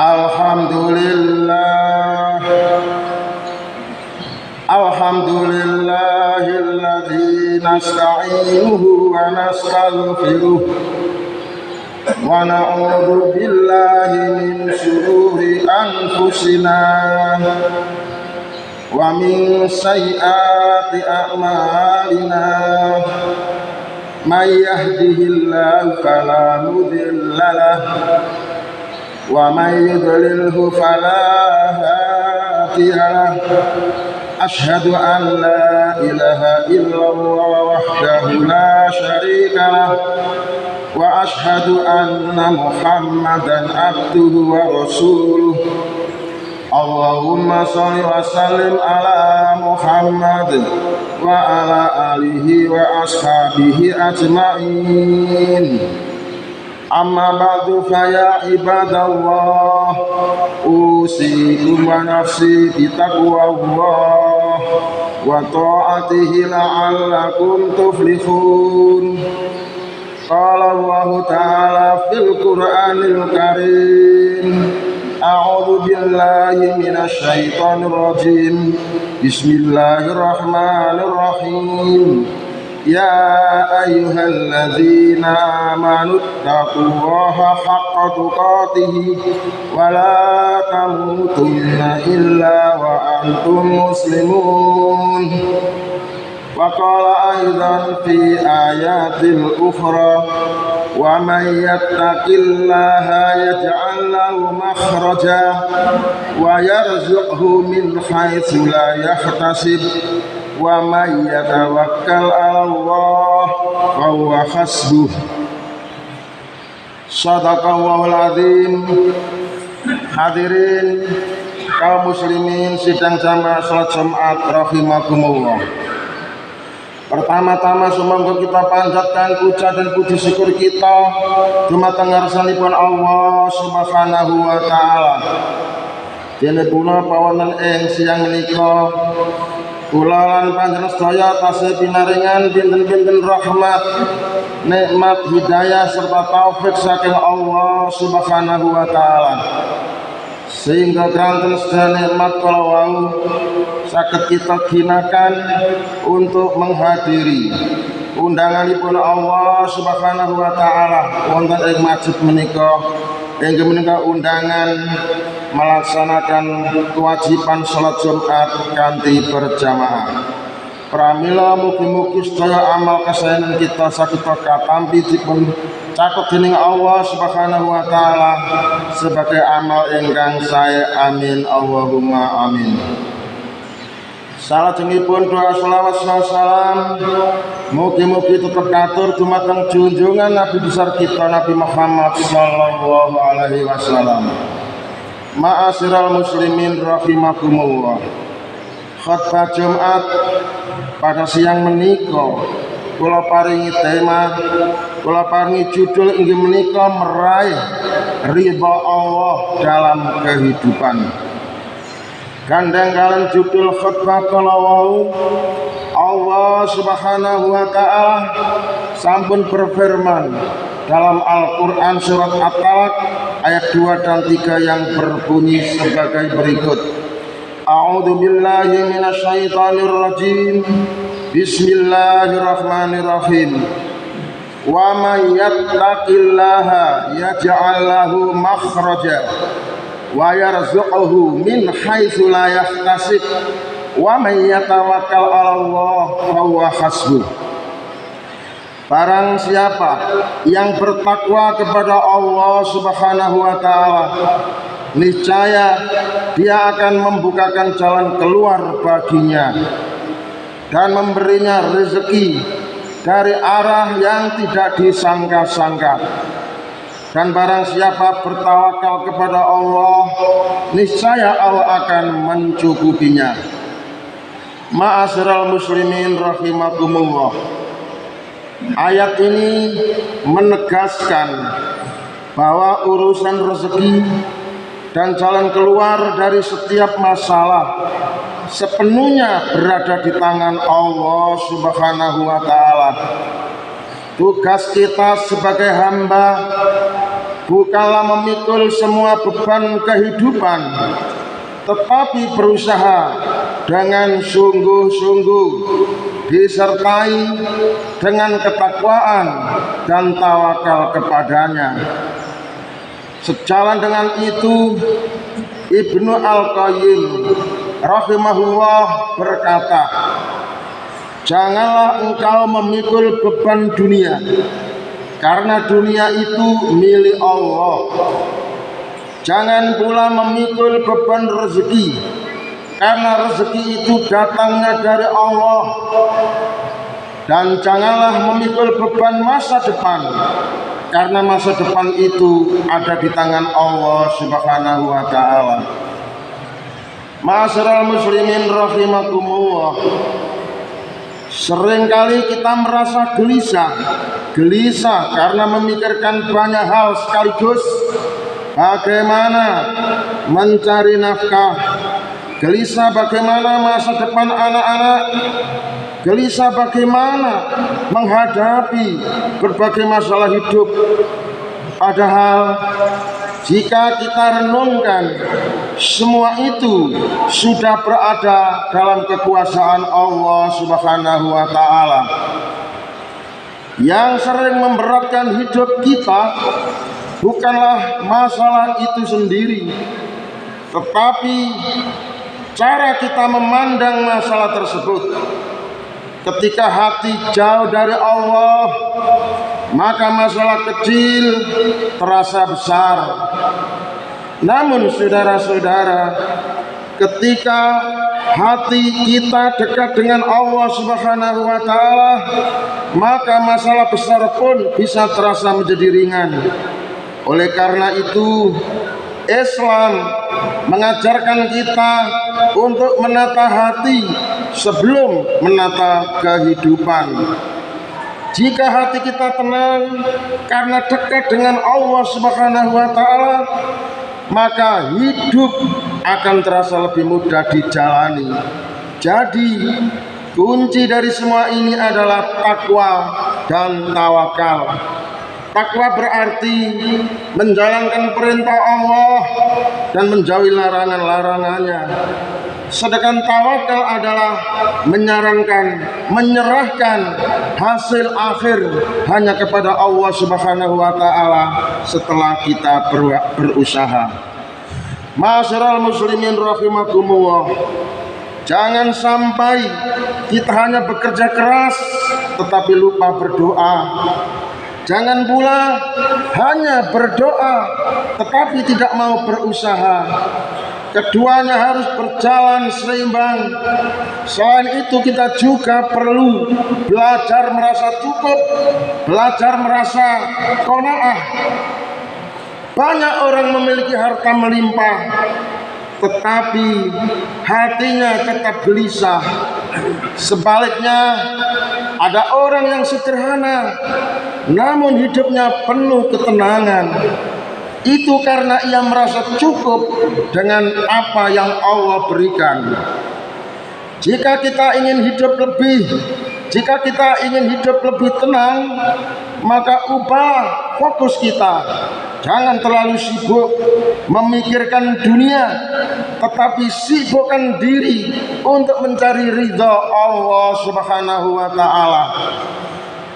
Alhamdulillah, alhamdulillahilladzi nasta'inuhu wa nastaghfiruh wa na'udzu billahi min shururi anfusina wa min sayyiati a'malina. May yahdihillahu fala mudilla lahu wa may yudlilhu fala hadiya lahu. Asyhadu an la ilaha illallah wahdahu la syarika lahu wa asyhadu anna Muhammadan abduhu wa rasuluh. Allahumma sholli wa sallim ala Muhammad wa ala alihi wa ashabihi ajma'in. Amma ba'du fa ya ibadallah, usikum wa nafsi bitaqwallah wa ta'atihi la'allakum tuflihun. Qala Allah ta'ala fil Qur'anil Karim, a'udzu billahi minasy syaithanir rajim. Bismillahirrahmanirrahim. Ya ayyuhalladzina amanu taqullaha haqqa tuqatih wa la tamutunna illa wa antum muslimun. Wa qala aidan fi ayatil ukhra, wa may yattaqillaha yaj'al lahu makhraja wa yarzuqhu min haitsu la yahtasib wa may yatawakkal 'ala Allah fa huwa hasbuh. Shadaqallahul azim. Hadirin kaum muslimin sidang jamaah salat Jumat rahimakumullah. Pertama-tama sumangga kita panjatkan puja dan puji syukur kita dumateng ngarsanipun Allah Subhanahu wa taala. Dene puna pawonan ing siang menika kula lan panjenengan sedaya tasih pinaringan pinten-pinten rahmat, nikmat, hidayah serta taufik saking Allah Subhanahu wa taala. Sehingga kanten sedaya nikmat kala wau saged kita gunakan untuk menghadiri undanganipun Allah Subhanahu wa taala wonten ing masjid menika, inggih menika undangan melaksanakan kewajiban salat Jumat kanthi berjamaah. Pramila mugi-mugi sedaya amal kesaenan kita saged katampi dipun cakup dening Allah Subhanahu wa taala sebagai amal ingkang sae. Amin Allahumma amin. Salajengipun doa shalawat salam mugi-mugi tetep katur dumateng junjungan Nabi besar kita Nabi Muhammad sallallahu alaihi wasallam. Ma'asyiral muslimin rahimakumullah. Khutbah Jumat pada siang menika kula paringi tema, kula paringi judul inggih menika meraih ridha Allah dalam kehidupan. Gandeng kalian judul khutbah kala wau, Allah Subhanahu wa taala sampun berfirman dalam Al-Qur'an surat At-Talaq ayat 2 dan 3 yang berbunyi sebagai berikut. A'udzu billahi minasyaitonir rajim. Bismillahirrahmanirrahim. Wa may yattaqillaha yaj'al lahu makhraja wa yarzuqhu min haitsu la yahtasib wa may yatawakkal 'ala Allah fa huwa hasbuh. Barang siapa yang bertakwa kepada Allah Subhanahu wa taala, niscaya dia akan membukakan jalan keluar baginya dan memberinya rezeki dari arah yang tidak disangka-sangka. Dan barang siapa bertawakal kepada Allah, niscaya Allah akan mencukupinya. Ma'asyiral muslimin rahimakumullah. Ayat ini menegaskan bahwa urusan rezeki dan jalan keluar dari setiap masalah sepenuhnya berada di tangan Allah Subhanahu wa taala. Tugas kita sebagai hamba bukanlah memikul semua beban kehidupan, tetapi berusaha dengan sungguh-sungguh disertai dengan ketakwaan dan tawakal kepadanya. Sejalan dengan itu, Ibnu Al-Qayyim rahimahullah berkata, janganlah engkau memikul beban dunia, karena dunia itu milik Allah. Jangan pula memikul beban rezeki, karena rezeki itu datangnya dari Allah. Dan janganlah memikul beban masa depan, karena masa depan itu ada di tangan Allah Subhanahu wa ta'ala. Ma'asyiral muslimin rahimakumullah, seringkali kita merasa gelisah karena memikirkan banyak hal sekaligus. Bagaimana mencari nafkah, gelisah bagaimana masa depan anak-anak, gelisah bagaimana menghadapi berbagai masalah hidup. Padahal jika kita renungkan, semua itu sudah berada dalam kekuasaan Allah Subhanahu wa ta'ala. Yang sering memberatkan hidup kita bukanlah masalah itu sendiri, tetapi cara kita memandang masalah tersebut. Ketika hati jauh dari Allah, maka masalah kecil terasa besar. Namun saudara-saudara, ketika hati kita dekat dengan Allah Subhanahu wa ta'ala, maka masalah besar pun bisa terasa menjadi ringan. Oleh karena itu, Islam mengajarkan kita untuk menata hati sebelum menata kehidupan. Jika hati kita tenang karena dekat dengan Allah Subhanahu wa ta'ala, maka hidup akan terasa lebih mudah dijalani. Jadi kunci dari semua ini adalah takwa dan tawakal. Takwa berarti menjalankan perintah Allah dan menjauhi larangan-larangannya. Sedangkan tawakal adalah menyerahkan hasil akhir hanya kepada Allah Subhanahu wa ta'ala setelah kita berusaha. Ma'asyiral muslimin rahimakumullah, jangan sampai kita hanya bekerja keras tetapi lupa berdoa. Jangan pula hanya berdoa tetapi tidak mau berusaha. Keduanya harus berjalan seimbang. Selain itu kita juga perlu belajar merasa cukup, belajar merasa qanaah. Banyak orang memiliki harta melimpah, tetapi hatinya tetap gelisah. Sebaliknya, ada orang yang sederhana, namun hidupnya penuh ketenangan. Itu karena ia merasa cukup dengan apa yang Allah berikan. Jika kita ingin hidup lebih tenang, maka ubah fokus kita. Jangan terlalu sibuk memikirkan dunia, tetapi sibukkan diri untuk mencari ridha Allah Subhanahu wa ta'ala.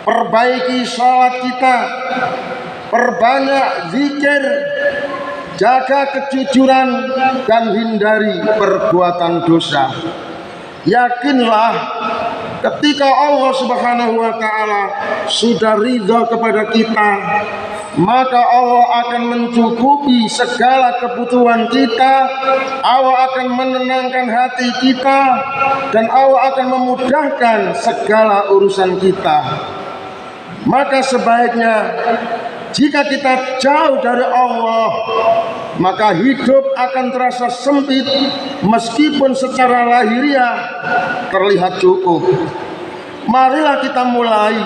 Perbaiki salat kita, perbanyak zikir, jaga kejujuran dan hindari perbuatan dosa. Yakinlah ketika Allah Subhanahu wa ta'ala sudah ridha kepada kita, maka Allah akan mencukupi segala kebutuhan kita. Allah akan menenangkan hati kita dan Allah akan memudahkan segala urusan kita. Maka sebaiknya jika kita jauh dari Allah, maka hidup akan terasa sempit meskipun secara lahiriah terlihat cukup. Marilah kita mulai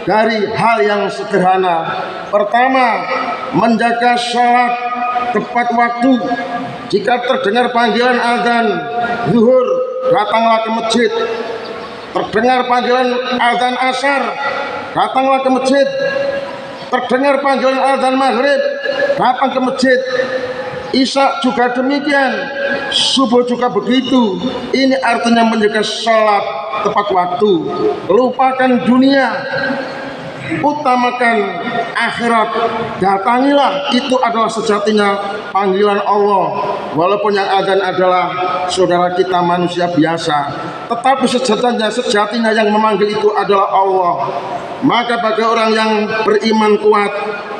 dari hal yang sederhana. Pertama, menjaga sholat tepat waktu. Jika terdengar panggilan azan zuhur, datanglah ke masjid. Terdengar panggilan azan asar, datanglah ke masjid. Terdengar panggilan azan maghrib, datang ke masjid. Isya juga demikian, subuh juga begitu. Ini artinya menjaga sholat tepat waktu, lupakan dunia, utamakan akhirat, datangilah. Itu adalah sejatinya panggilan Allah. Walaupun yang azan adalah saudara kita manusia biasa, tetapi sejatinya yang memanggil itu adalah Allah. Maka bagi orang yang beriman kuat,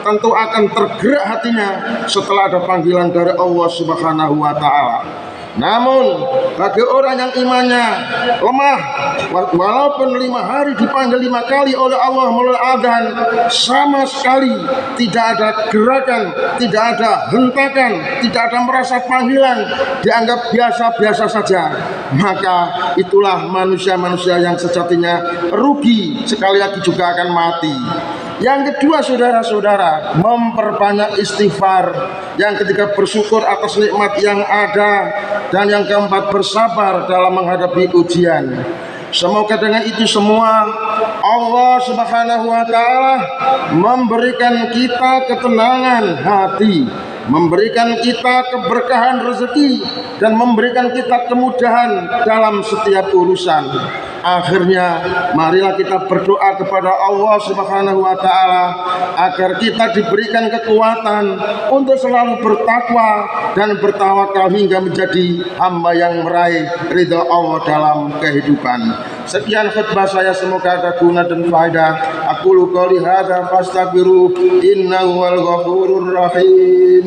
tentu akan tergerak hatinya setelah ada panggilan dari Allah Subhanahu wa Ta'ala. Namun bagi orang yang imannya lemah, walaupun 5 hari dipanggil 5 kali oleh Allah melalui adzan, sama sekali tidak ada gerakan, tidak ada hentakan, tidak ada merasa panggilan, dianggap biasa-biasa saja, maka itulah manusia-manusia yang sejatinya rugi, sekali lagi juga akan mati. Yang kedua, saudara-saudara, memperbanyak istighfar. Yang ketiga, bersyukur atas nikmat yang ada. Dan yang keempat, bersabar dalam menghadapi ujian. Semoga dengan itu semua Allah Subhanahu wa Ta'ala memberikan kita ketenangan hati, memberikan kita keberkahan rezeki, dan memberikan kita kemudahan dalam setiap urusan. Akhirnya marilah kita berdoa kepada Allah Subhanahu wa Ta'ala agar kita diberikan kekuatan untuk selalu bertakwa dan bertawakal hingga menjadi hamba yang meraih ridha Allah dalam kehidupan. Sekian khutbah saya, semoga ada guna dan faedah. Aku qouli hadza fastaghfiru innahu wal ghafurur rahim.